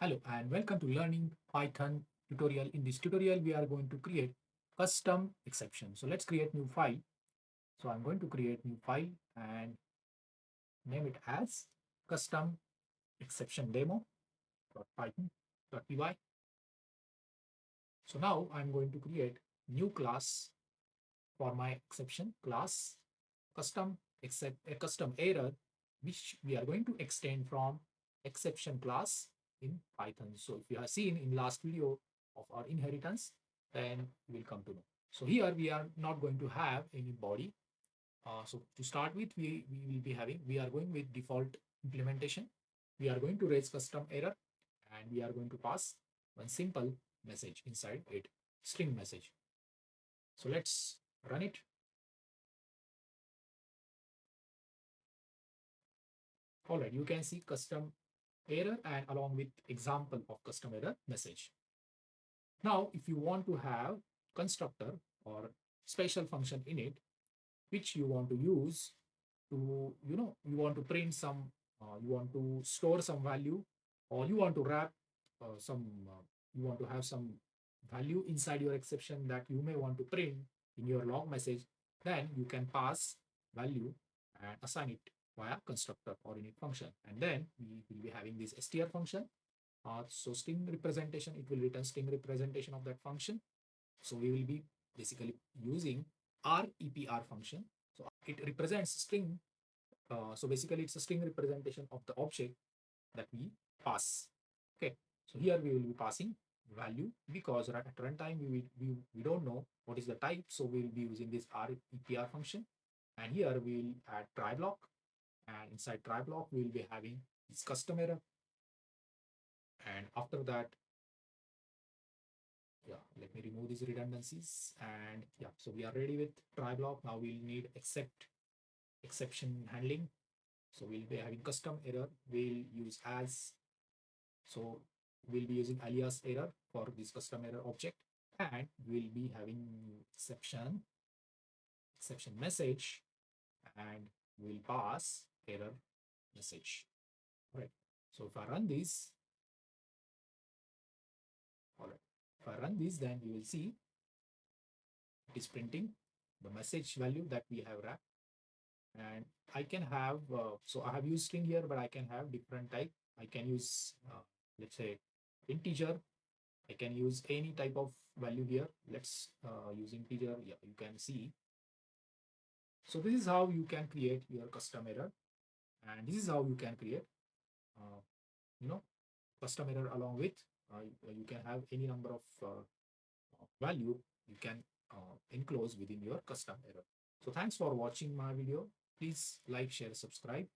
Hello and welcome to Learning Python tutorial. In this tutorial, we are going to create custom exception. So let's create new file. So I'm going to create new file and name it as custom exception demo.python.py. So now I'm going to create new class for my exception class custom except a custom error, which we are going to extend from exception class in Python. So if you have seen in last video of our inheritance, then you will come to know. So here we are not going to have any body. So to start with, we are going with default implementation. We are going to raise custom error and we are going to pass one simple message inside it, string message. So let's run it. All right, you can see custom error and along with example of custom error message. Now, if you want to have constructor or special function in it, which you want to use to, you want to print some, you want to store some value, or you want to wrap you want to have some value inside your exception that you may want to print in your log message, then you can pass value and assign it via constructor or init function. And then we will be having this str function. So string representation, it will return string representation of that function. So we will be basically using REPR function. So it represents string. So basically it's a string representation of the object that we pass. Okay. So here we will be passing value because at runtime we don't know what is the type. So we will be using this REPR function. And here we will add try block. And inside try block, we will be having this custom error. And after that, yeah, let me remove these redundancies. And yeah, so we are ready with try block. Now we'll need exception handling. So we'll be having custom error. We'll use as, so we'll be using alias error for this custom error object. And we'll be having exception message, and we'll pass error message. All right. So if I run this, all right, if I run this, then you will see it is printing the message value that we have wrapped. And I can have, so I have used string here, but I can have different type. I can use, let's say, integer. I can use any type of value here. Let's use integer. Yeah, you can see. So this is how you can create your custom error. And this is how you can create, uh, you know, custom error along with, you can have any number of value you can enclose within your custom error. So thanks for watching my video. Please like, share, subscribe.